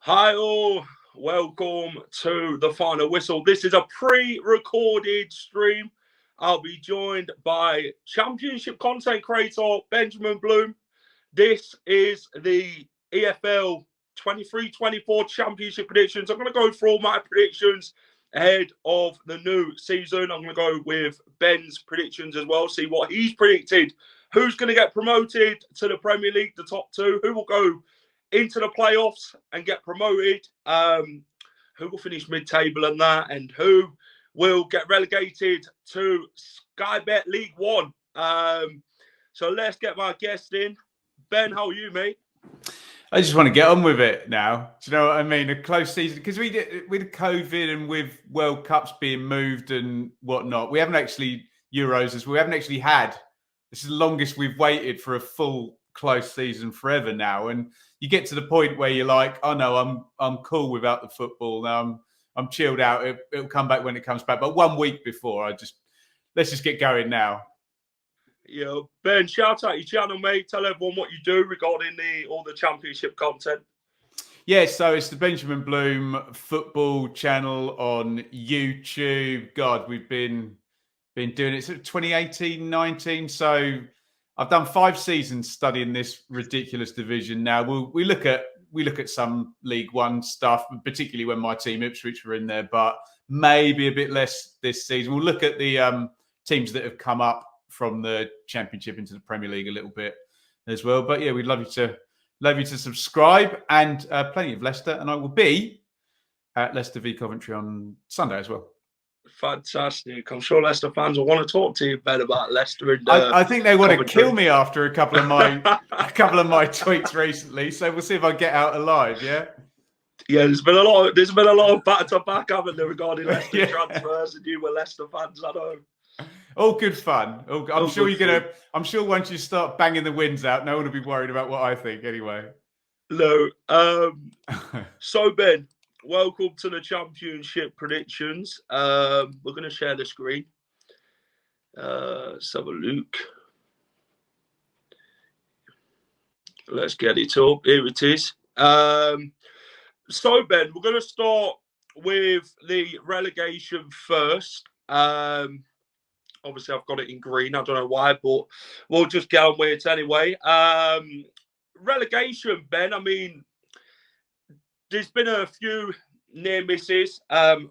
Hi all, welcome to the final whistle. This is a pre-recorded stream. I'll be joined by Championship content creator Benjamin Bloom. This is the EFL 23-24 Championship predictions. I'm going to go through all my predictions ahead of the new season. I'm going to go with Ben's predictions as well, see what he's predicted. Who's going to get promoted to the Premier League, the top two? Who will go into the playoffs and get promoted, who will finish mid-table and that, and who will get relegated to Sky Bet League One. So let's get my guest in. Ben, how are you, mate? I just want to get on with it now. Do you know what I mean? A close season, because we did with COVID and with World Cups being moved and whatnot. We haven't actually Euros, we haven't actually had. This is the longest we've waited for a full close season forever now, and you get to the point where you're like, oh no, I'm cool without the football now. I'm chilled out. It'll come back when it comes back. But 1 week before, let's just get going now. Yeah, Ben, shout out your channel, mate. Tell everyone what you do regarding all the championship content. Yeah, so it's the Benjamin Bloom football channel on YouTube. God, we've been doing it since 2018-19. So I've done 5 seasons studying this ridiculous division. Now we look at some League One stuff, particularly when my team Ipswich were in there, but maybe a bit less this season. We'll look at the teams that have come up from the Championship into the Premier League a little bit as well. But yeah, we'd love you to subscribe, and plenty of Leicester, and I will be at Leicester v Coventry on Sunday as well. Fantastic. I'm sure Leicester fans will want to talk to you, Ben, about Leicester. And I think they want to kill me after a couple of my tweets recently. So we'll see if I get out alive. Yeah. Yeah, there's been a lot of back to back, haven't there, regarding Leicester transfers, and you were Leicester fans, I know. All good fun. I'm sure once you start banging the wins out, no one will be worried about what I think anyway. No. So Ben, welcome to the Championship predictions. We're going to share the screen. Let's have a look. Let's get it up. Here it is. So, Ben, we're going to start with the relegation first. Obviously, I've got it in green. I don't know why, but we'll just get on with it anyway. Relegation, Ben, I mean, there's been a few near misses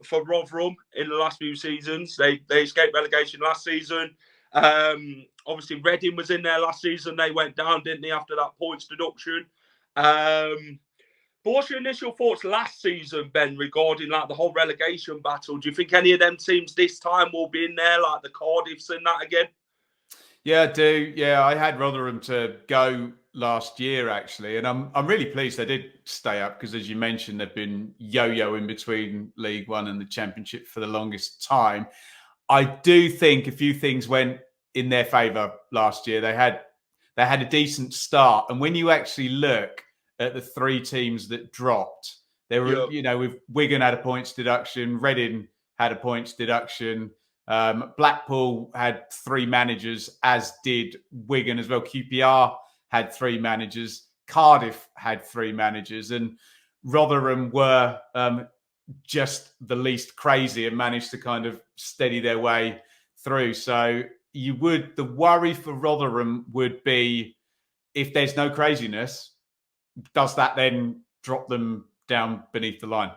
for Rotherham in the last few seasons. They escaped relegation last season. Obviously, Reading was in there last season. They went down, didn't they, after that points deduction? But what's your initial thoughts last season, Ben, regarding like the whole relegation battle? Do you think any of them teams this time will be in there, like the Cardiffs and that again? Yeah, I do. Yeah, I had Rotherham to go last year, actually. And I'm really pleased they did stay up because, as you mentioned, they've been yo-yoing between League One and the Championship for the longest time. I do think a few things went in their favour last year. They had a decent start. And when you actually look at the 3 teams that dropped, there were, with Wigan had a points deduction, Reading had a points deduction, Blackpool had 3 managers, as did Wigan as well. QPR had 3 managers, Cardiff had 3 managers, and Rotherham were just the least crazy and managed to kind of steady their way through. So the worry for Rotherham would be, if there's no craziness, does that then drop them down beneath the line?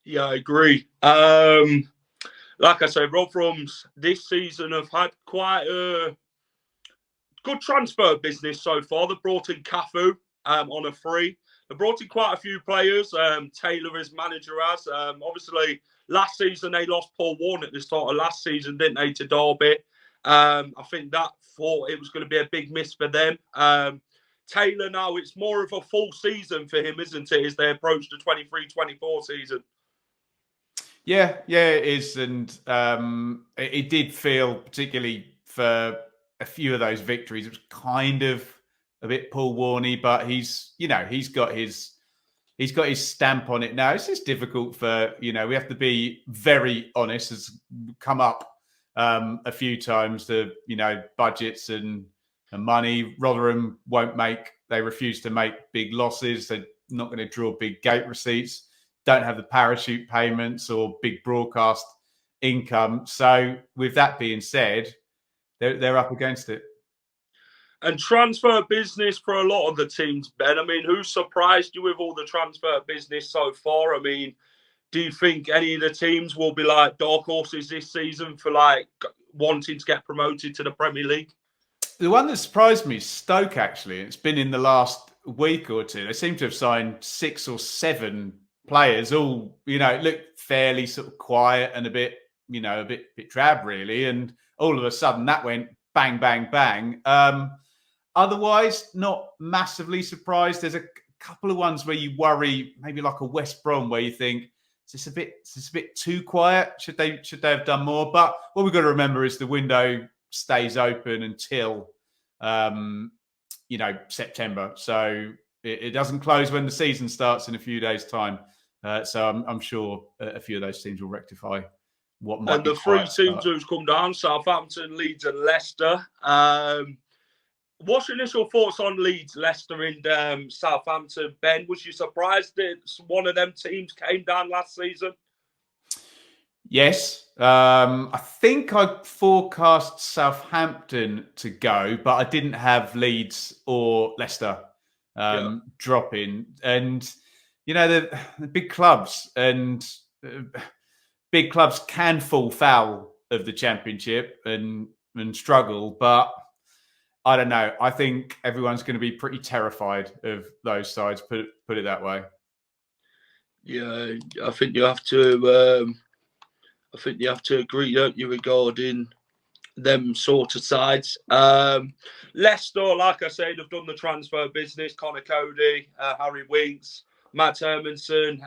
Yeah, I agree. Like I said, Rotherham's this season have had quite a good transfer business so far. They brought in Cafu on a free. They brought in quite a few players. Taylor as manager has. Obviously, last season they lost Paul Warne at the start of last season, didn't they, to Derby? I think that thought it was going to be a big miss for them. Taylor now, it's more of a full season for him, isn't it, as they approach the 23-24 season? Yeah, it is. And it did feel, particularly for a few of those victories, it was kind of a bit Paul Warney, but he's got his stamp on it now. It's just difficult for, we have to be very honest. It's come up a few times, the, budgets and money. Rotherham they refuse to make big losses. They're not going to draw big gate receipts, don't have the parachute payments or big broadcast income. So with that being said, they're up against it. And transfer business for a lot of the teams, Ben. I mean, who surprised you with all the transfer business so far? I mean, do you think any of the teams will be like dark horses this season for like wanting to get promoted to the Premier League? The one that surprised me is Stoke, actually. It's been in the last week or two. They seem to have signed 6 or 7 players, all, look fairly sort of quiet and a bit drab, really. And all of a sudden that went bang, bang, bang. Otherwise, not massively surprised. There's a couple of ones where you worry, maybe like a West Brom, where you think, is this a bit too quiet? Should they have done more? But what we've got to remember is the window stays open until September. So it doesn't close when the season starts in a few days' time. So I'm sure a few of those teams will rectify what might be. And the 3 teams who's come down: Southampton, Leeds, and Leicester. What's your initial thoughts on Leeds, Leicester, and Southampton? Ben, was you surprised that one of them teams came down last season? Yes. I think I forecast Southampton to go, but I didn't have Leeds or Leicester drop in. And, the big clubs can fall foul of the Championship and struggle, but I don't know. I think everyone's going to be pretty terrified of those sides. Put it that way. Yeah, I think you have to. I think you have to agree, don't you, regarding them sort of sides. Leicester, like I said, have done the transfer business. Connor Cody, Harry Winks, Matt Hermanson,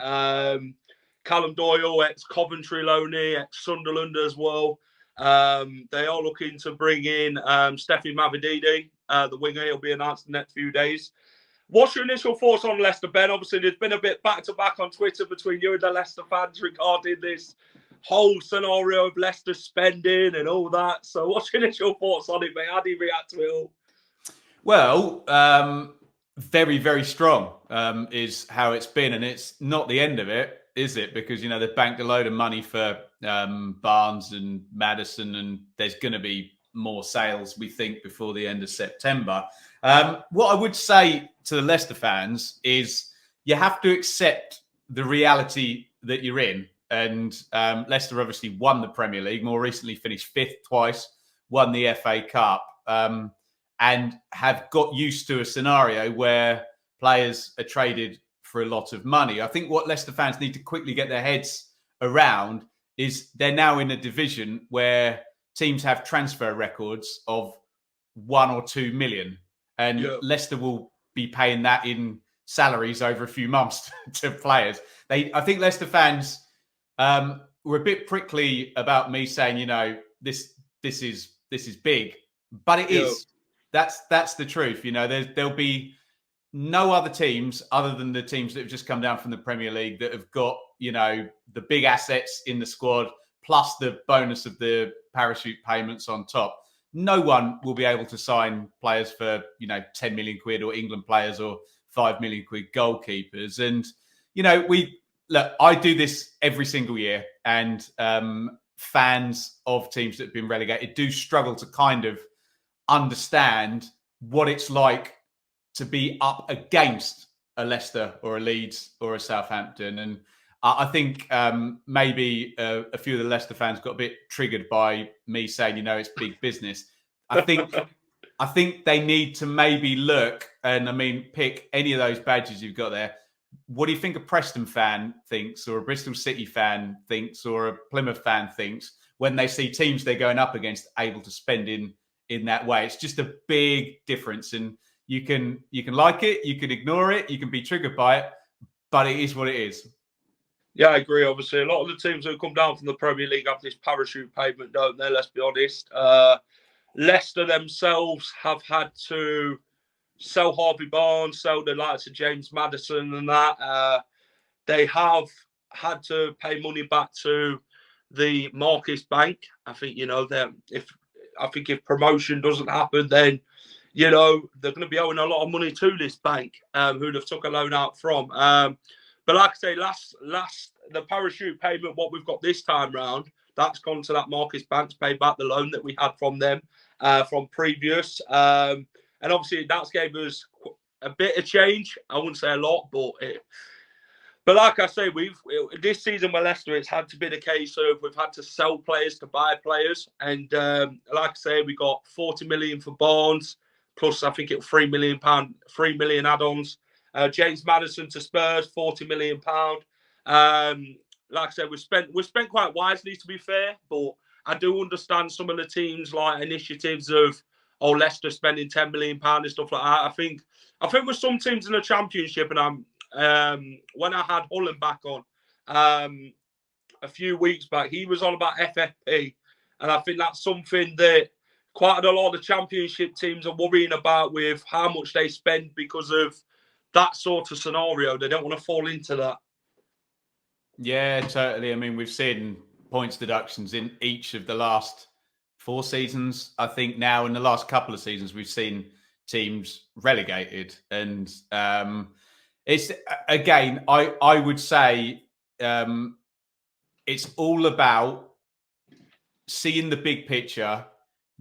Callum Doyle, ex-Coventry loanee, ex-Sunderland as well. They are looking to bring in Steffi Mavididi, the winger. He'll be announced in the next few days. What's your initial thoughts on Leicester, Ben? Obviously, there's been a bit back-to-back on Twitter between you and the Leicester fans regarding this whole scenario of Leicester spending and all that. So what's your initial thoughts on it, mate? How do you react to it all? Well, very, very strong is how it's been. And it's not the end of it, is it? Because, they've banked a load of money for Barnes and Maddison, and there's going to be more sales, we think, before the end of September. What I would say to the Leicester fans is you have to accept the reality that you're in. And Leicester obviously won the Premier League, more recently finished 5th twice, won the FA Cup, and have got used to a scenario where players are traded for a lot of money. I think what Leicester fans need to quickly get their heads around is they're now in a division where teams have transfer records of 1 or 2 million. And Leicester will be paying that in salaries over a few months to players. I think Leicester fans were a bit prickly about me saying, this is big, but it is. That's the truth. There'll be no other teams other than the teams that have just come down from the Premier League that have got, the big assets in the squad, plus the bonus of the parachute payments on top. No one will be able to sign players for, 10 million quid, or England players, or 5 million quid goalkeepers. And, look, I do this every single year, and fans of teams that have been relegated do struggle to kind of understand what it's like to be up against a Leicester or a Leeds or a Southampton. And I think maybe a few of the Leicester fans got a bit triggered by me saying, it's big business. I think they need to maybe look and, pick any of those badges you've got there. what do you think a Preston fan thinks, or a Bristol City fan thinks, or a Plymouth fan thinks when they see teams they're going up against able to spend in that way? It's just a big difference, and you can like it, you can ignore it, you can be triggered by it, but it is what it is. Yeah, I agree. Obviously, a lot of the teams that come down from the Premier League have this parachute payment, don't they? Let's be honest. Leicester themselves have had to sell Harvey Barnes, sell the likes of James Maddison and that. They have had to pay money back to the Marcus Bank. I think, if promotion doesn't happen, then, they're going to be owing a lot of money to this bank, who they've took a loan out from. But like I say, the parachute payment, what we've got this time round, that's gone to that Marcus Bank to pay back the loan that we had from them from previous. And obviously, that's gave us a bit of change. I wouldn't say a lot, but like I say, this season with Leicester, it's had to be the case of we've had to sell players to buy players. And like I say, we got 40 million for Barnes, plus I think it's £3 million, 3 million add-ons. James Maddison to Spurs, £40 million. Like I said, we spent quite wisely, to be fair, but I do understand some of the teams like initiatives of Leicester spending £10 million and stuff like that. I think with some teams in the Championship, and when I had Holland back on a few weeks back, he was on about FFP, and I think that's something that quite a lot of the Championship teams are worrying about with how much they spend because of that sort of scenario. They don't want to fall into that. Yeah, totally. I mean, we've seen points deductions in each of the last 4 seasons. I think now in the last couple of seasons, we've seen teams relegated. And it's, again, I would say it's all about seeing the big picture,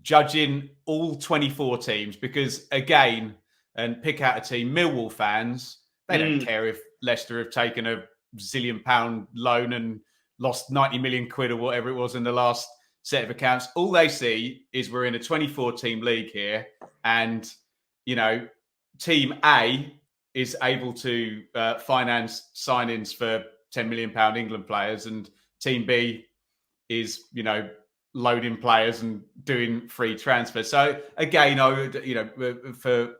judging all 24 teams, because, again, and pick out a team, Millwall fans, they don't care if Leicester have taken a zillion-pound loan and lost 90 million quid or whatever it was in the last set of accounts. All they see is we're in a 24-team league here, and Team A is able to finance signings for £10 million England players, and Team B is loading players and doing free transfers. So again, I would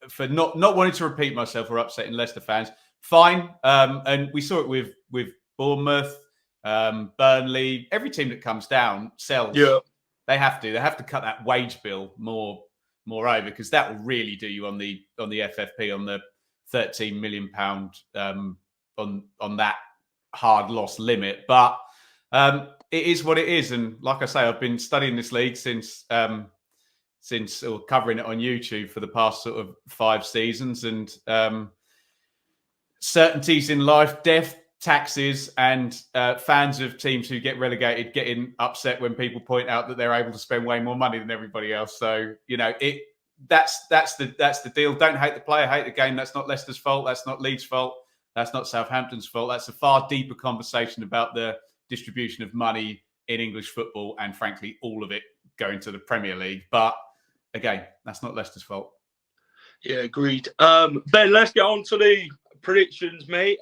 for not wanting to repeat myself or upsetting Leicester fans, fine. And we saw it with Bournemouth, Burnley. Every team that comes down sells. Yeah. They have to cut that wage bill more over, because that will really do you on the FFP, on the £13 million on that hard loss limit. But it is what it is. And like I say, I've been studying this league since or covering it on YouTube for the past sort of 5 seasons, and certainties in life, death, taxes, and fans of teams who get relegated getting upset when people point out that they're able to spend way more money than everybody else. So that's the deal. Don't hate the player, hate the game. That's not Leicester's fault. That's not Leeds' fault. That's not Southampton's fault. That's a far deeper conversation about the distribution of money in English football, and frankly, all of it going to the Premier League. But again, that's not Leicester's fault. Yeah, agreed. Ben, let's get on to the predictions, mate.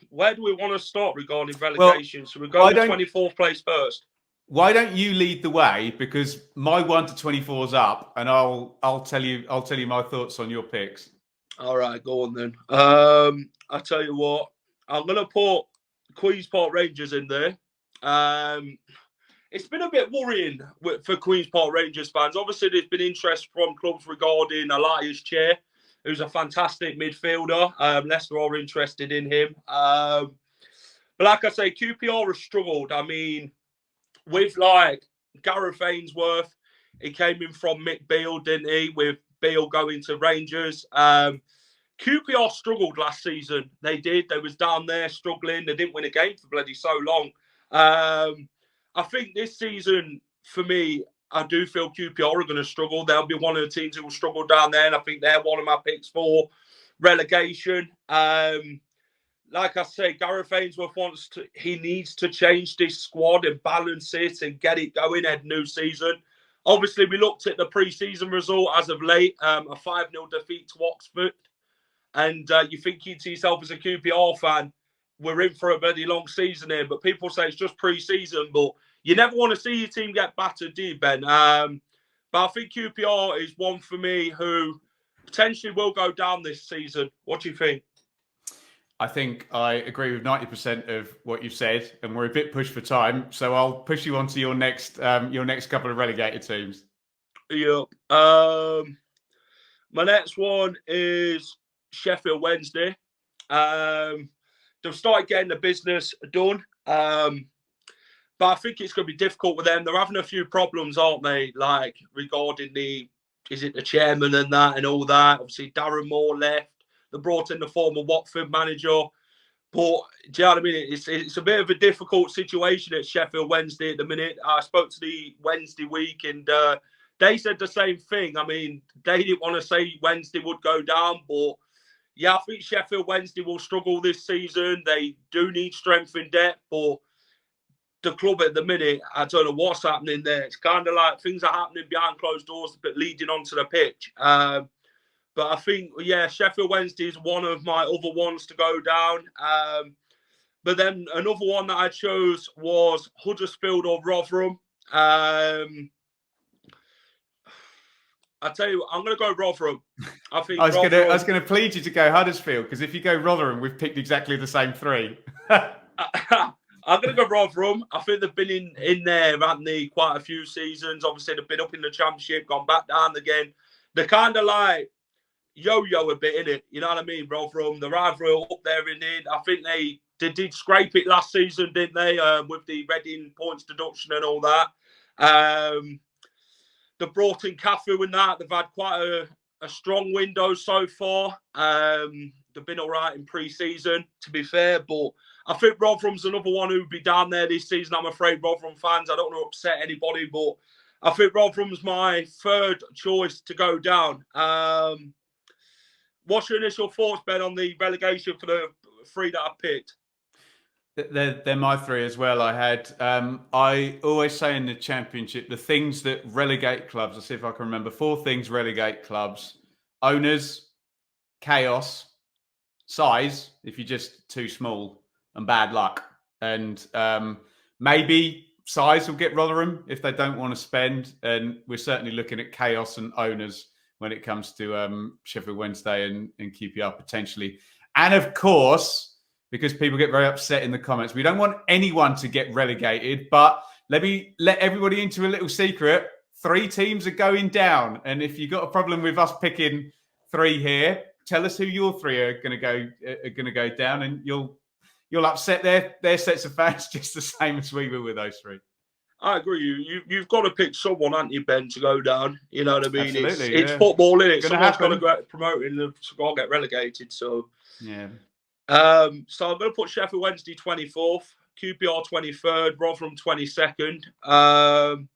Where do we want to start regarding relegation? Well, so we go with 24th place first. Why don't you lead the way? Because my 1 to 24 is up, and I'll tell you my thoughts on your picks. All right, go on then. I'll tell you what. I'm gonna put Queen's Park Rangers in there. It's been a bit worrying for Queen's Park Rangers fans. Obviously, there's been interest from clubs regarding Elias Chair, who's a fantastic midfielder. Leicester are interested in him. But like I say, QPR has struggled. I mean, with like Gareth Ainsworth, he came in from Mick Beale, didn't he? With Beale going to Rangers. QPR struggled last season. They did. They was down there struggling. They didn't win a game for bloody so long. I think this season, for me, I do feel QPR are going to struggle. They'll be one of the teams who will struggle down there, and I think they're one of my picks for relegation. Like I say, Gareth Ainsworth he needs to change this squad and balance it and get it going at new season. Obviously, we looked at the pre-season result as of late, a 5-0 defeat to Oxford. and you're thinking to yourself as a QPR fan, we're in for a very long season here. But people say it's just pre-season, but you never want to see your team get battered, do you, Ben? But I think QPR is one for me who potentially will go down this season. What do you think? I think I agree with 90% of what you've said, and we're a bit pushed for time, so I'll push you on to your next couple of relegated teams. Yep. My next one is Sheffield Wednesday. They've started getting the business done, but I think it's going to be difficult with them. They're having a few problems, aren't they? Like regarding the chairman and that and all that. Obviously, Darren Moore left. They brought in the former Watford manager. But do you know what I mean? It's a bit of a difficult situation at Sheffield Wednesday at the minute. I spoke to the Wednesday week and they said the same thing. I mean, they didn't want to say Wednesday would go down, but yeah, I think Sheffield Wednesday will struggle this season. They do need strength in depth, but the club at the minute, I don't know what's happening there. It's kind of like things are happening behind closed doors, but leading onto the pitch. But I think, yeah, Sheffield Wednesday is one of my other ones to go down. But then another one that I chose was Huddersfield or Rotherham. I tell you what, I'm going to go Rotherham. I think I was going to plead you to go Huddersfield, because if you go Rotherham, we've picked exactly the same three. I'm going to go Rotherham. I think they've been in there, haven't they, quite a few seasons. Obviously, they've been up in the Championship, gone back down again. They're kind of like yo-yo a bit, innit? You know what I mean, Rotherham? They're either up there in it. I think they did scrape it last season, didn't they, with the Reading points deduction and all that. They've brought in Cafu and that. They've had quite a strong window so far. They've been all right in pre-season, to be fair, but I think Rotherham's another one who'd be down there this season. I'm afraid, Rotherham fans, I don't want to upset anybody, but I think Rotherham's my third choice to go down. What's your initial thoughts, Ben, on the relegation for the three that I picked? They're my three as well. I always say in the Championship, the things that relegate clubs, I'll see if I can remember, 4 things relegate clubs: owners, chaos, size, if you're just too small, and bad luck. And maybe size will get Rotherham if they don't want to spend. And we're certainly looking at chaos and owners when it comes to Sheffield Wednesday and QPR potentially. And of course, because people get very upset in the comments, we don't want anyone to get relegated, but let me let everybody into a little secret. 3 teams are going down. And if you've got a problem with us picking 3 here, tell us who your 3 are going to go down, and you'll upset their sets of fans just the same as we were with those 3. I agree. You've got to pick someone, haven't you, Ben, to go down? You know what I mean? Absolutely, it's football, isn't it? Someone's got to get promoted and got to get relegated. So yeah. So I'm going to put Sheffield Wednesday 24th, QPR 23rd, Rotherham 22nd.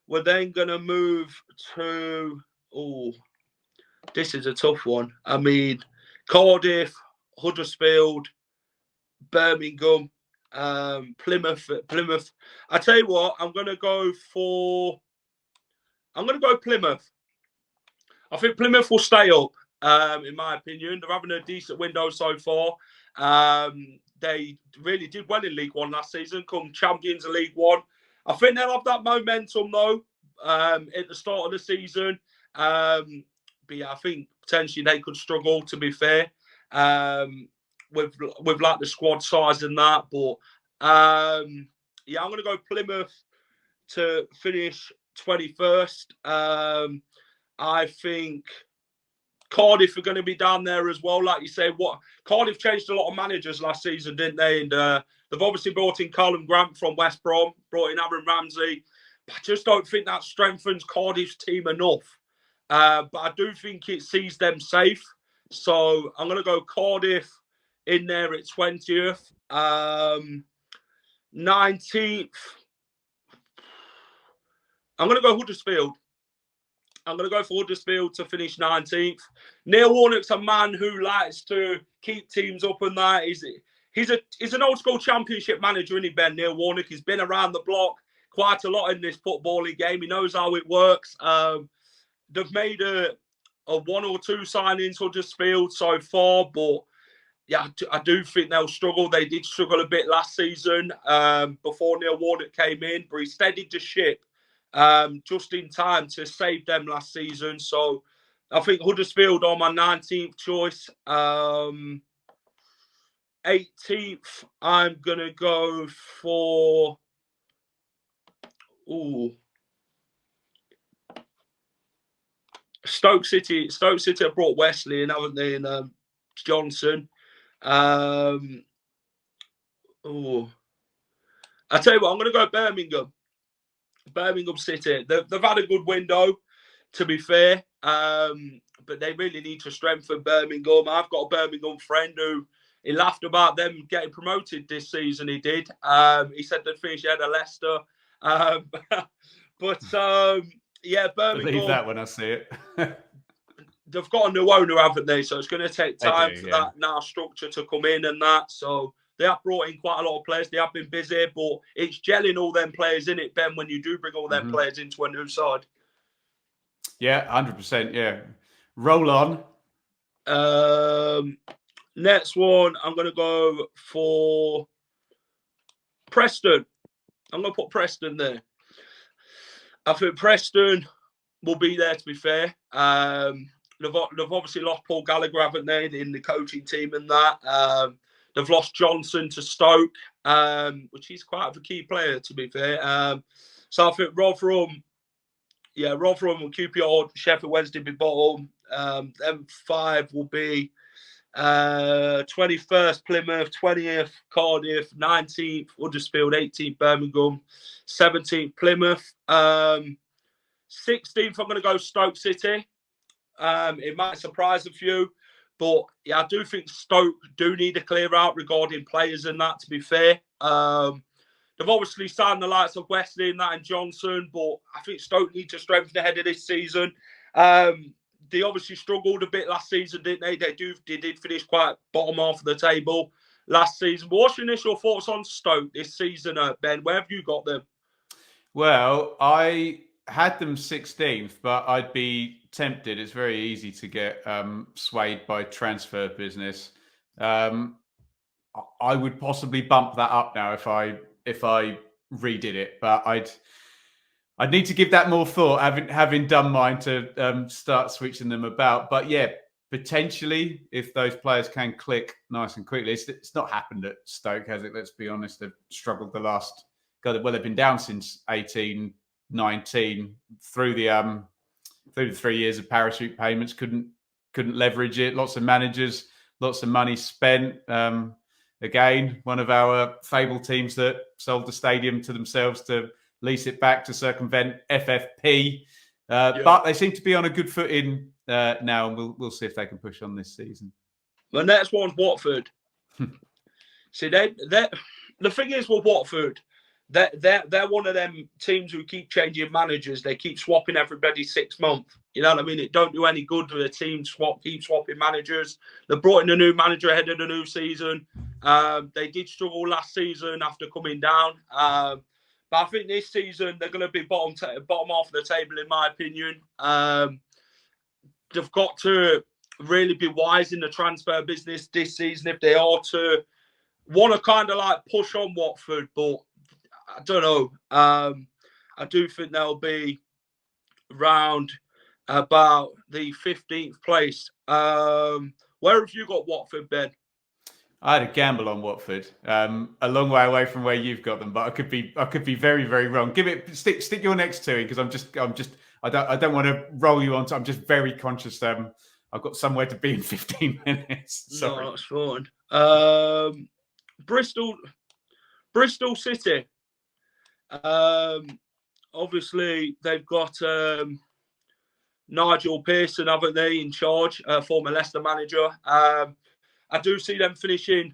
We're then going to move to this is a tough one. I mean, Cardiff, Huddersfield, Birmingham. Plymouth. I tell you what, I'm going to go Plymouth. I think Plymouth will stay up, in my opinion. They're having a decent window so far. They really did well in League One last season, come champions of League One. I think they'll have that momentum, though, at the start of the season. But yeah, I think potentially they could struggle, to be fair. With like the squad size and that, but yeah, I'm going to go Plymouth to finish 21st. I think Cardiff are going to be down there as well, like you say. Cardiff changed a lot of managers last season, didn't they? And they've obviously brought in Callum Grant from West Brom, brought in Aaron Ramsey. I just don't think that strengthens Cardiff's team enough. But I do think it sees them safe. So I'm going to go Cardiff in there at 20th. 19th. I'm going to go Huddersfield. I'm going to go for Huddersfield to finish 19th. Neil Warnock's a man who likes to keep teams up and that. He's an old school Championship manager, isn't he, Ben? Neil Warnock. He's been around the block quite a lot in this footballing game. He knows how it works. They've made one or two signings Huddersfield so far, but yeah, I do think they'll struggle. They did struggle a bit last season before Neil Warnock came in, but he steadied the ship just in time to save them last season. So I think Huddersfield are my 19th choice. 18th, I'm going to go for... Stoke City. Stoke City have brought Wesley in, haven't they? And Johnson. I tell you what, I'm going to go Birmingham. Birmingham City. They've had a good window, to be fair, but they really need to strengthen Birmingham. I've got a Birmingham friend who he laughed about them getting promoted this season. He did. He said they'd finish ahead of Leicester. Yeah, Birmingham. Believe that when I see it. They've got a new owner, haven't they? So it's going to take time for that now structure to come in and that. So they have brought in quite a lot of players. They have been busy, but it's gelling all them players in it, Ben, when you do bring all them players into a new side. Yeah, 100%. Yeah. Roll on. Next one, I'm going to go for Preston. I'm going to put Preston there. I think Preston will be there, to be fair. They've obviously lost Paul Gallagher, haven't they, in the coaching team and that. They've lost Johnson to Stoke, which is quite a key player, to be fair. So I think Rotherham will QPR, Sheffield Wednesday be bottom. Them 5 will be 21st Plymouth, 20th Cardiff, 19th Huddersfield, 18th Birmingham, 17th Plymouth. 16th, I'm going to go Stoke City. It might surprise a few, but yeah, I do think Stoke do need a clear out regarding players and that, to be fair. They've obviously signed the likes of Wesley and that and Johnson, but I think Stoke need to strengthen ahead of this season. They obviously struggled a bit last season, didn't they? They did finish quite bottom half of the table last season. But what's your initial thoughts on Stoke this season, Ben? Where have you got them? Well, I had them 16th, but I'd be tempted. It's very easy to get swayed by transfer business. I would possibly bump that up now if I redid it, but I'd need to give that more thought, having done mine, to start switching them about. But yeah, potentially, if those players can click nice and quickly. It's not happened at Stoke, has it? Let's be honest. They've struggled the last... Well, they've been down since 18, 19 through the 3 years of parachute payments. Couldn't leverage it. Lots of managers, lots of money spent. Again, one of our fabled teams that sold the stadium to themselves to lease it back to circumvent FFP. But they seem to be on a good footing now, and we'll see if they can push on this season. The next one's Watford. See, the thing is with Watford, they're one of them teams who keep changing managers. They keep swapping everybody 6 months. You know what I mean? It don't do any good for a team keep swapping managers. They brought in a new manager ahead of the new season. They did struggle last season after coming down. But I think this season they're going to be bottom half of the table, in my opinion. They've got to really be wise in the transfer business this season if they are to want to kind of like push on Watford. But I don't know. I do think they'll be round about the 15th place. Where have you got Watford, Ben? I had a gamble on Watford, a long way away from where you've got them, but I could be very, very wrong. Stick your next two in, because I don't want to roll you on. I'm just very conscious. I've got somewhere to be in 15 minutes. Sorry. No, that's fine. Bristol City. Obviously they've got Nigel Pearson, haven't they, in charge, former Leicester manager. I do see them finishing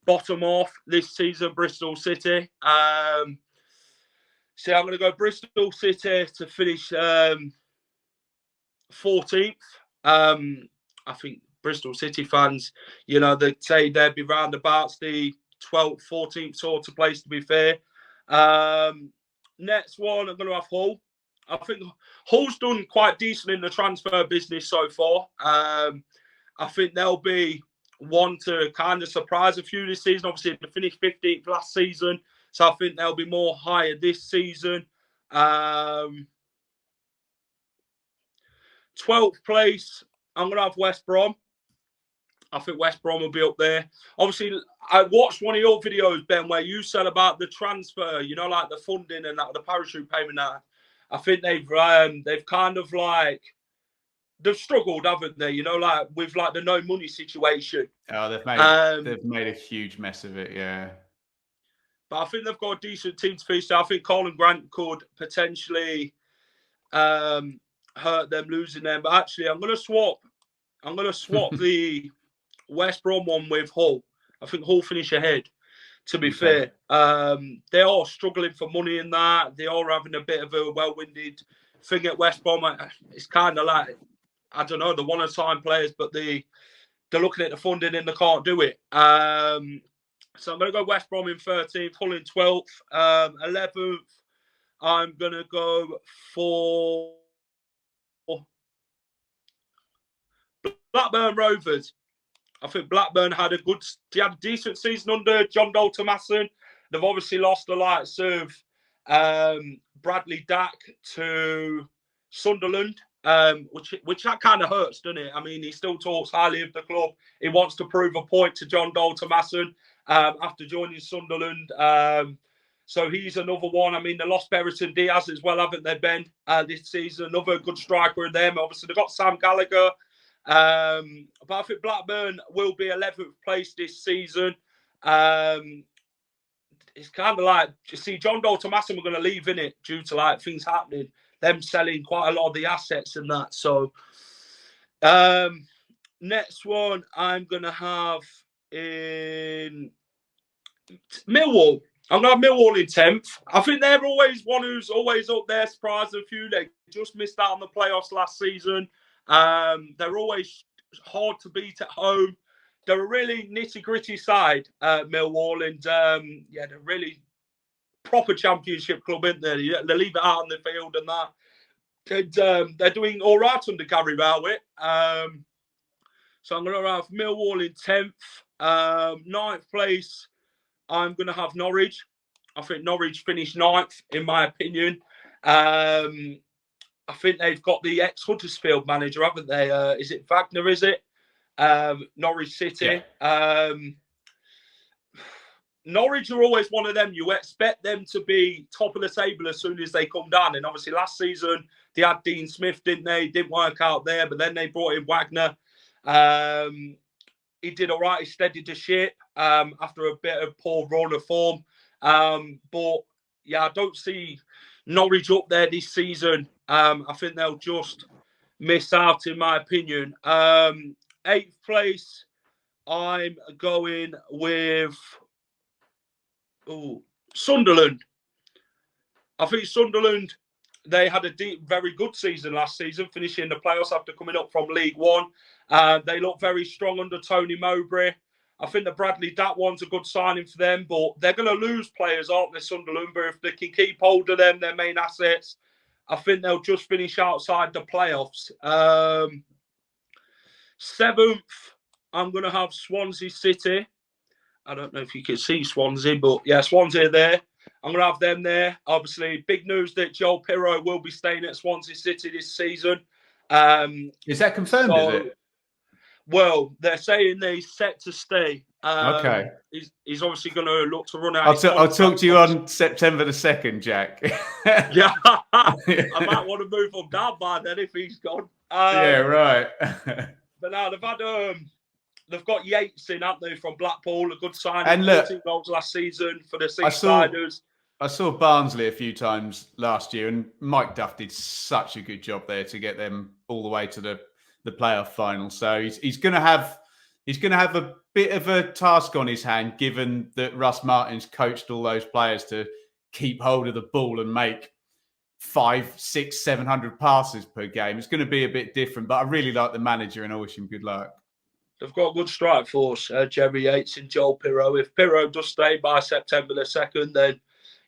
bottom half this season, Bristol City. So I'm going to go Bristol City to finish 14th. I think Bristol City fans, they say they'd be roundabouts the 12th, 14th sort of place, to be fair. Next one, I'm going to have Hull. I think Hull's done quite decent in the transfer business so far. I think they'll be one to kind of surprise a few this season. Obviously, they finished 15th last season, so I think they'll be more higher this season. 12th place, I'm going to have West Brom. I think West Brom will be up there. Obviously, I watched one of your videos, Ben, where you said about the transfer, you know, like the funding and that, the parachute payment. That I think they've kind of like they've struggled, haven't they? You know, like with like the no money situation. Oh, they've made a huge mess of it, yeah. But I think they've got a decent team to face. I think Colin Grant could potentially hurt them losing them. But actually, I'm gonna swap the West Brom one with Hull. I think Hull finish ahead, to be fair. They are struggling for money in that. They are having a bit of a well-winded thing at West Brom. It's kind of like, I don't know, the one-of-a-time players, but they're looking at the funding and they can't do it. So I'm going to go West Brom in 13th, Hull in 12th. 11th, I'm going to go for Blackburn Rovers. I think Blackburn had a decent season under John Dole Tomasson. They've obviously lost the likes of Bradley Dack to Sunderland, which that kind of hurts, doesn't it? I mean, he still talks highly of the club. He wants to prove a point to John Dole Tomasson after joining Sunderland. So he's another one. I mean, they lost Berriton Diaz as well, haven't they, Ben, this season? Another good striker in them. Obviously, they've got Sam Gallagher. But I think Blackburn will be 11th place this season. It's kind of like, you see, John Dole Tomasson were going to leave, innit, due to like things happening, them selling quite a lot of the assets and that. So, next one I'm going to have in Millwall. I'm going to have Millwall in 10th. I think they're always one who's always up there, surprising a few. They just missed out on the playoffs last season. They're always hard to beat at home. They're a really nitty-gritty side, Millwall, and they're really proper championship club, isn't they? They leave it out on the field and that. And, they're doing all right under Gary Rowett. So I'm going to have Millwall in 10th. 9th place, I'm going to have Norwich. I think Norwich finished 9th, in my opinion. I think they've got the ex-Huddersfield manager, haven't they? Is it Wagner, is it? Norwich City. Yeah. Norwich are always one of them. You expect them to be top of the table as soon as they come down. And obviously last season, they had Dean Smith, didn't they? Didn't work out there, but then they brought in Wagner. He did all right. He steadied the ship after a bit of poor run of form. But, yeah, I don't see Norwich up there this season. I think they'll just miss out, in my opinion. 8th place, I'm going with Sunderland. I think Sunderland, they had a very good season last season, finishing the playoffs after coming up from League One. They look very strong under Tony Mowbray. I think the Bradley Datt one's a good signing for them, but they're going to lose players, aren't they, Sunderland? But if they can keep hold of them, their main assets, I think they'll just finish outside the playoffs. 7th, I'm going to have Swansea City. I don't know if you can see Swansea, but yeah, Swansea there. I'm going to have them there. Obviously, big news that Joel Pirro will be staying at Swansea City this season. Is that confirmed, is it? Well, they're saying they're set to stay. Okay. He's obviously going to look to run out. I'll talk to you on September the 2nd, Jack. Yeah. I might want to move him down by then if he's gone. Yeah, right. But now they've got Yates in, haven't they, from Blackpool, a good signing. And look, 14 goals last season for the Seasiders. I saw Barnsley a few times last year, and Mike Duff did such a good job there to get them all the way to the playoff final. So he's going to have a bit of a task on his hand, given that Russ Martin's coached all those players to keep hold of the ball and make 500, 600, 700 passes per game. It's going to be a bit different, but I really like the manager and I wish him good luck. They've got a good strike force, Jerry Yates and Joel Pirro. If Pirro does stay by September the 2nd, then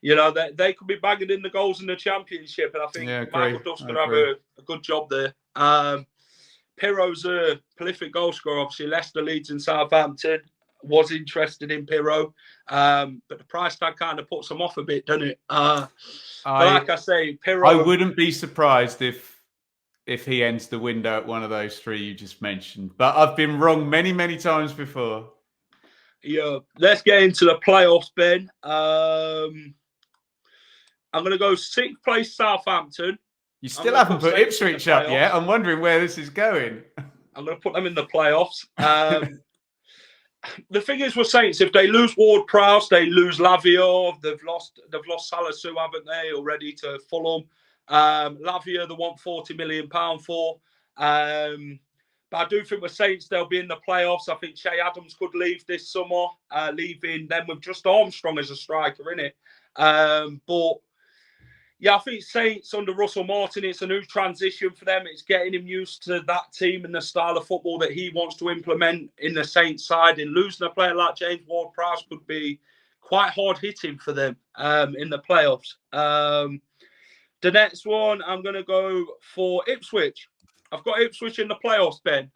You know, they could be bagging in the goals in the Championship, and I think Michael Duff's going to have a good job there. Pirro's a prolific goal scorer. Obviously, Leicester, Leeds, and Southampton was interested in Pirro, but the price tag kind of puts them off a bit, doesn't it? But like I say, Pirro. I wouldn't be surprised if he ends the window at one of those three you just mentioned. But I've been wrong many, many times before. Yeah, let's get into the playoffs, Ben. I'm going to go 6th place Southampton. You still haven't put Ipswich up yet. I'm wondering where this is going. I'm going to put them in the playoffs. The thing is with Saints, if they lose Ward-Prowse, they lose Lavia. They've lost Salisu, haven't they, already to Fulham. Lavia, they want £40 million for. But I do think with Saints, they'll be in the playoffs. I think Shea Adams could leave this summer, leaving them with just Armstrong as a striker, innit? But yeah, I think Saints under Russell Martin, it's a new transition for them. It's getting him used to that team and the style of football that he wants to implement in the Saints side. And losing a player like James Ward-Prowse could be quite hard hitting for them in the playoffs. The next one, I'm going to go for Ipswich. I've got Ipswich in the playoffs, Ben.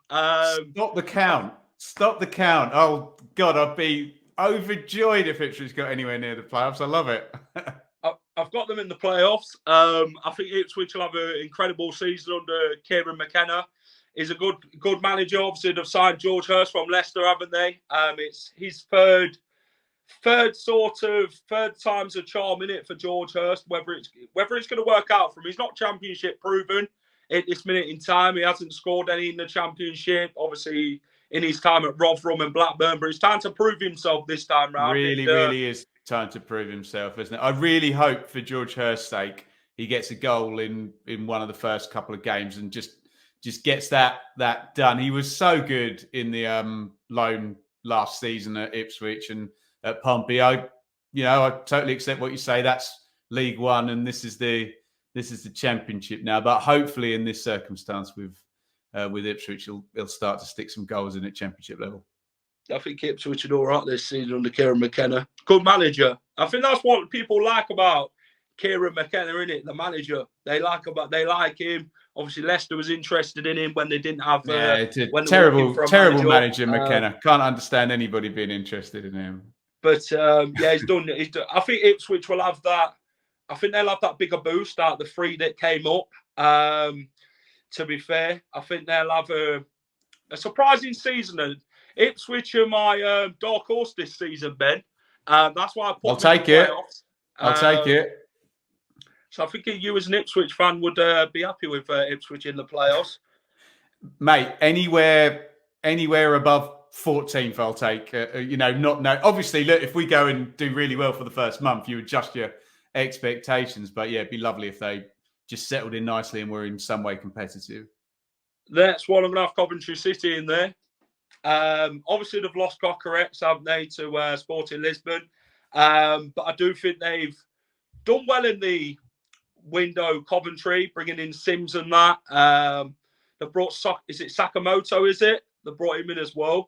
Stop the count. Stop the count. Oh, God, I'd be overjoyed if Ipswich got anywhere near the playoffs. I love it. I've got them in the playoffs. I think Ipswich will have an incredible season under Kieran McKenna. He's a good manager. Obviously, they've signed George Hurst from Leicester, haven't they? It's his third time's a charm in it for George Hurst. Whether it's going to work out for him, he's not Championship proven at this minute in time. He hasn't scored any in the Championship. Obviously, in his time at Rotherham and Blackburn, but it's time to prove himself this time round. Really is time to prove himself, isn't it? I really hope for George Hurst's sake he gets a goal in one of the first couple of games and just gets that done. He was so good in the loan last season at Ipswich and at Pompey. I totally accept what you say. That's League One, and this is the Championship now. But hopefully, in this circumstance with Ipswich, he'll start to stick some goals in at Championship level. I think Ipswich are all right this season under Kieran McKenna. Good manager. I think that's what people like about Kieran McKenna, innit? The manager. They like him. Obviously, Leicester was interested in him when they didn't have. It's a terrible manager, McKenna. Can't understand anybody being interested in him. But he's done. I think Ipswich will have that. I think they'll have that bigger boost out the three that came up. To be fair, I think they'll have a surprising season. And Ipswich are my dark horse this season, Ben. That's why I put. I'll take it. I'll take it. So I think you, as an Ipswich fan, would be happy with Ipswich in the playoffs, mate. Anywhere above 14th, I'll take. Obviously, look, if we go and do really well for the first month, you adjust your expectations. But yeah, it'd be lovely if they just settled in nicely and were in some way competitive. That's what I'm going to have Coventry City in there. Obviously, they've lost Coquerette, haven't they, to Sporting Lisbon. But I do think they've done well in the window, Coventry, bringing in Sims and that. They've brought, is it Sakamoto, is it? They brought him in as well.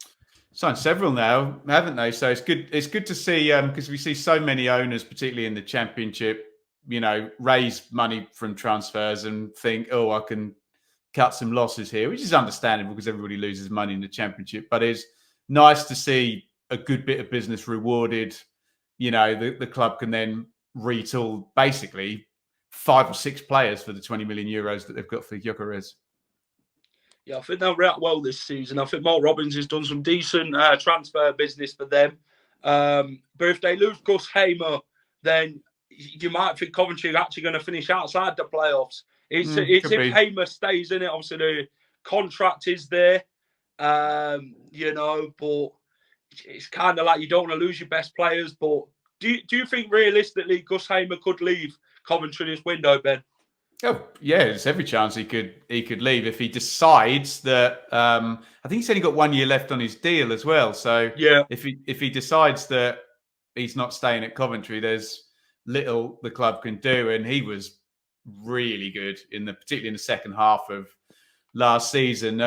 Signed several now, haven't they? So it's good. It's good to see because we see so many owners, particularly in the Championship, raise money from transfers and think, oh, I can cut some losses here, which is understandable because everybody loses money in the Championship. But it's nice to see a good bit of business rewarded. The club can then retool basically 5 or 6 players for the 20 million euros that they've got for Gyökeres. Yeah, I think they'll react well this season. I think Mark Robbins has done some decent transfer business for them. But if they lose Gus Hamer, then you might think Coventry are actually going to finish outside the playoffs. It's if Hamer stays in it. Obviously, the contract is there, but it's kind of like you don't want to lose your best players. But do you think realistically Gus Hamer could leave Coventry this window, Ben? Oh yeah, there's every chance he could leave if he decides that. I think he's only got 1 year left on his deal as well. So yeah, if he decides that he's not staying at Coventry, there's little the club can do. And he was really good particularly in the second half of last season.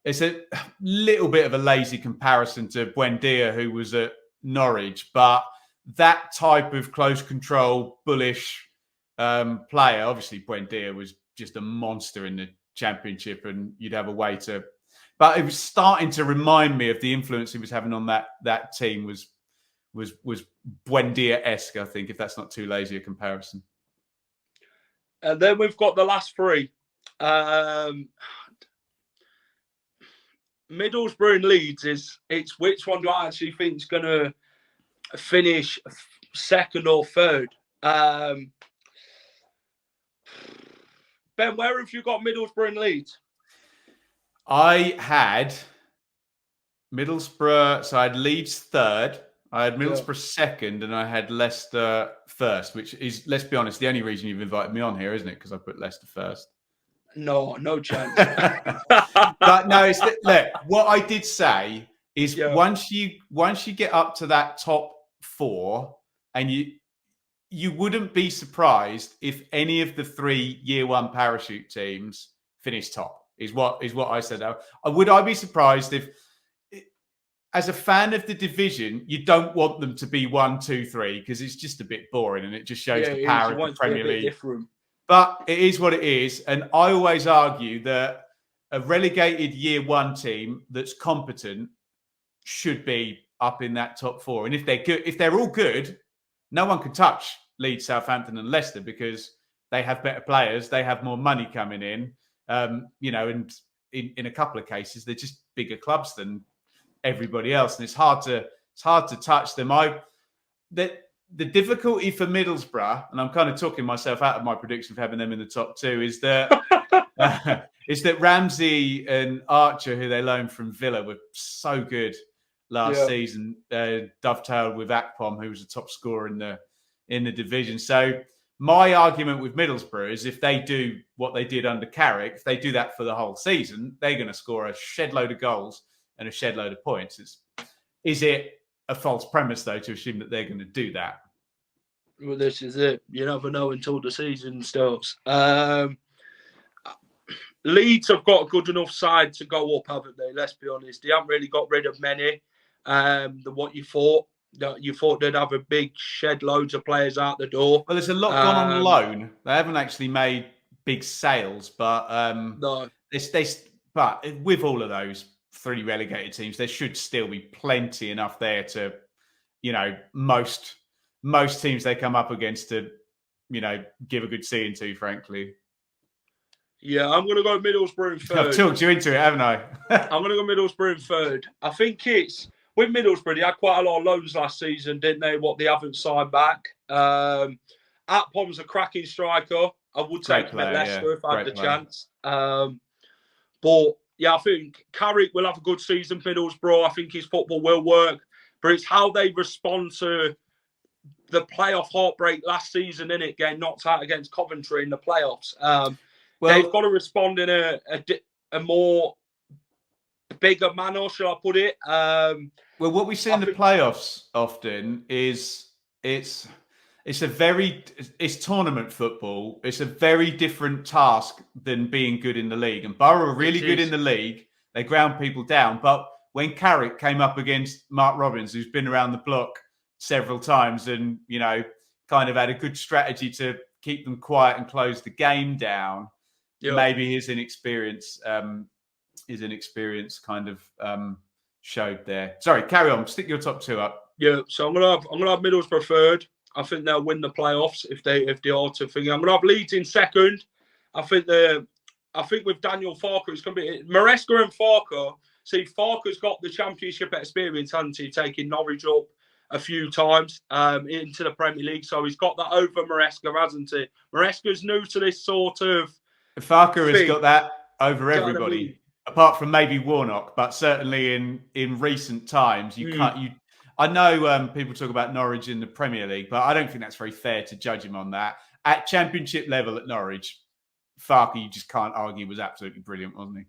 It's a little bit of a lazy comparison to Buendia, who was at Norwich, but that type of close control, bullish player. Obviously, Buendia was just a monster in the Championship, and you'd have a way to. But it was starting to remind me of the influence he was having on that team was Buendia-esque, I think, if that's not too lazy a comparison. And then we've got the last three. Middlesbrough and Leeds it's which one do I actually think is going to finish second or third? Ben, where have you got Middlesbrough and Leeds? I had Middlesbrough, so I had Leeds third, I had Middlesbrough second, and I had Leicester first, which is, let's be honest, the only reason you've invited me on here, isn't it? Because I put Leicester first. No chance. But no, look, what I did say is once you get up to that top four, and you wouldn't be surprised if any of the 3 year one parachute teams finish top, is what I said. Would I be surprised if, as a fan of the division, you don't want them to be 1, 2, 3, because it's just a bit boring and it just shows the power of the Premier League. Different. But it is what it is. And I always argue that a relegated year one team that's competent should be up in that top four. And if they're good, if they're all good, no one can touch Leeds, Southampton and Leicester, because they have better players, they have more money coming in, and in a couple of cases, they're just bigger clubs than everybody else. And it's hard to touch them. The difficulty for Middlesbrough, and I'm kind of talking myself out of my prediction of having them in the top two, is that Ramsey and Archer, who they loaned from Villa, were so good last season, dovetailed with Akpom, who was a top scorer in the division. So my argument with Middlesbrough is, if they do what they did under Carrick, if they do that for the whole season, they're going to score a shed load of goals and a shed load of points. Is it a false premise, though, to assume that they're going to do that? Well, this is it. You never know until the season starts. Leeds have got a good enough side to go up, haven't they? Let's be honest. They haven't really got rid of many than what you thought. You thought they'd have a big shed loads of players out the door. Well, there's a lot gone on loan. They haven't actually made big sales, but no. But with all of those 3 relegated teams, there should still be plenty enough there to, most teams they come up against to, give a good seeing to, frankly. Yeah, I'm going to go Middlesbrough third. I've talked you into it, haven't I? I'm going to go Middlesbrough third. I think it's, with Middlesbrough, they had quite a lot of loans last season, didn't they? What they haven't signed back. Akpom's a cracking striker. I would take him at Leicester if I had the chance. But yeah, I think Carrick will have a good season for Middlesbrough. I think his football will work. But it's how they respond to the playoff heartbreak last season, innit? Getting knocked out against Coventry in the playoffs. They've got to respond in a more bigger manner, shall I put it? Well, what we see in the playoffs often is it's tournament football. It's a very different task than being good in the league. And Borough are really good in the league. They ground people down. But when Carrick came up against Mark Robbins, who's been around the block several times and, kind of had a good strategy to keep them quiet and close the game down, maybe his inexperience kind of showed there. Sorry, carry on. Stick your top 2 up. Yeah, so I'm gonna have Middlesbrough third. I think they'll win the playoffs if they are to think. I'm gonna have Leeds in second. I think with Daniel Farker, it's gonna be Maresca and Farker. See, Farker's got the Championship experience, hasn't he? Taking Norwich up a few times into the Premier League, so he's got that over Maresca, hasn't he? Maresca's new to this sort of. Farker has got that over everybody, apart from maybe Warnock, but certainly in recent times, you can't. I know people talk about Norwich in the Premier League, but I don't think that's very fair to judge him on that. At Championship level at Norwich, Farker, you just can't argue, was absolutely brilliant, wasn't he?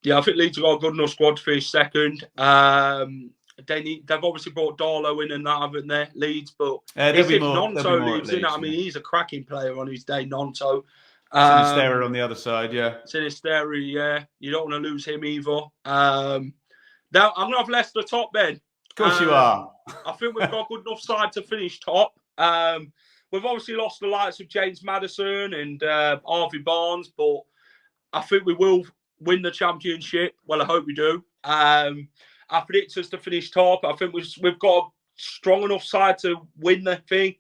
Yeah, I think Leeds have got a good enough squad to finish second. They've obviously brought Darlow in and that, haven't they, Leeds? But if Nonto leaves in, I mean, he's a cracking player on his day, Nonto. Sinisterra on the other side, yeah. Sinisterra, yeah. You don't want to lose him either. Now, I'm going to have Leicester top, Ben. course you are. I think we've got a good enough side to finish top. We've obviously lost the likes of James Maddison and Harvey Barnes, but I think we will win the championship. Well, I hope we do. I predict us to finish top. I think we've got a strong enough side to win the thing.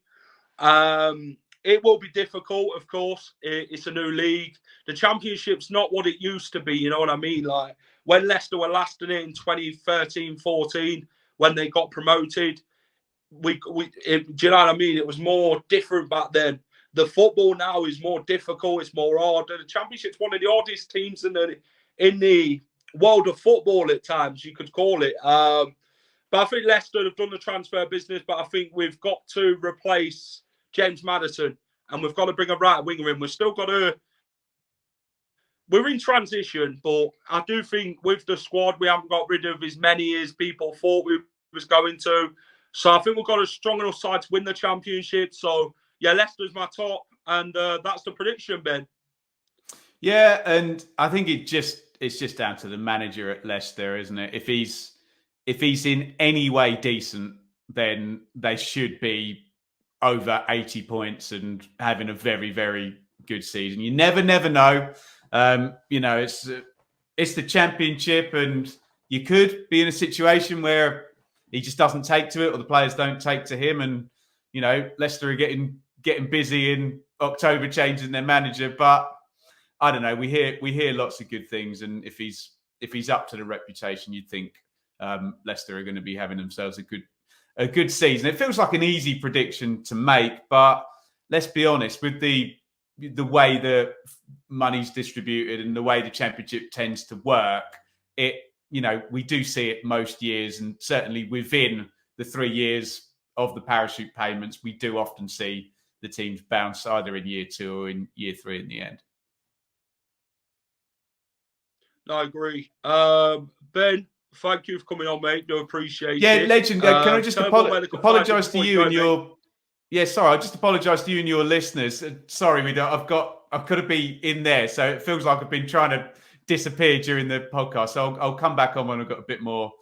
It will be difficult, of course. It's a new league. The championship's not what it used to be, you know what I mean? Like when Leicester were last in it in 2013-14, when they got promoted, do you know what I mean? It was more different back then. The football now is more difficult. It's more hard. The championship's one of the hardest teams in the world of football at times, you could call it. But I think Leicester have done the transfer business, but I think we've got to replace James Maddison and we've got to bring a right winger in. We're in transition, but I do think with the squad, we haven't got rid of as many as people thought we was going to. So I think we've got a strong enough side to win the championship. So, yeah, Leicester's my top, and that's the prediction, Ben. Yeah, and I think it's just down to the manager at Leicester, isn't it? If he's in any way decent, then they should be over 80 points and having a very, very good season. You never know. It's the championship, and you could be in a situation where he just doesn't take to it, or the players don't take to him, and Leicester are getting busy in October changing their manager. But I don't know. We hear lots of good things, and if he's up to the reputation, you'd think Leicester are going to be having themselves a good season. It feels like an easy prediction to make, but let's be honest, with the way the money's distributed and the way the championship tends to work, we do see it most years, and certainly within the 3 years of the parachute payments, we do often see the teams bounce either in year 2 or in year 3 in the end. No, I agree. Ben, thank you for coming on, mate. Do appreciate it. Yeah, legend. Can I just apologise to you and your... Yeah, sorry. I just apologise to you and your listeners. Sorry, I've got to be in there, so it feels like I've been trying to disappear during the podcast. So I'll come back on when I've got a bit more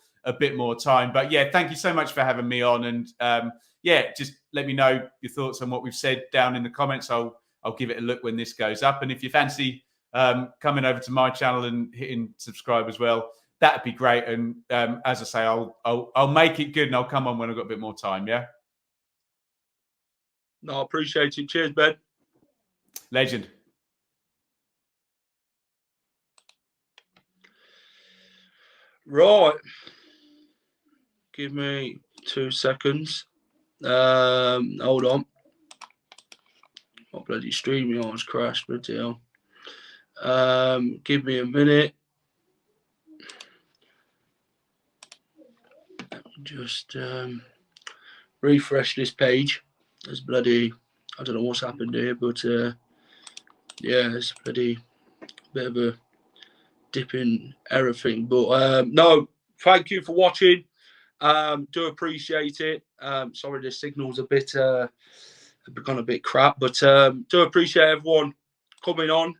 time. But yeah, thank you so much for having me on, and just let me know your thoughts on what we've said down in the comments. I'll give it a look when this goes up, and if you fancy coming over to my channel and hitting subscribe as well, that'd be great. And as I say, I'll make it good, and I'll come on when I've got a bit more time. Yeah. No, I appreciate it. Cheers, Ben. Legend. Right. Give me 2 seconds. Hold on. What bloody streaming on has crashed, but deal. Give me a minute. Just refresh this page. There's bloody, I don't know what's happened here, but it's bloody bit of a dipping error thing. But no, thank you for watching. Do appreciate it. Sorry, the signal's a bit gone a bit crap, but do appreciate everyone coming on.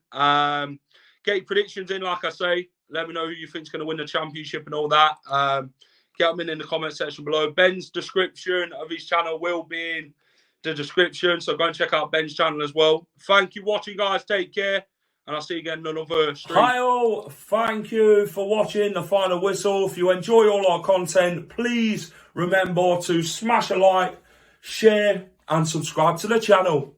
Get your predictions in, like I say. Let me know who you think's going to win the championship and all that. Get them in the comment section below. Ben's description of his channel will be in the description, so go and check out Ben's channel as well. Thank you for watching, guys. Take care, and I'll see you again in another stream. Hi all, thank you for watching The Final Whistle. If you enjoy all our content, please remember to smash a like, share, and subscribe to the channel.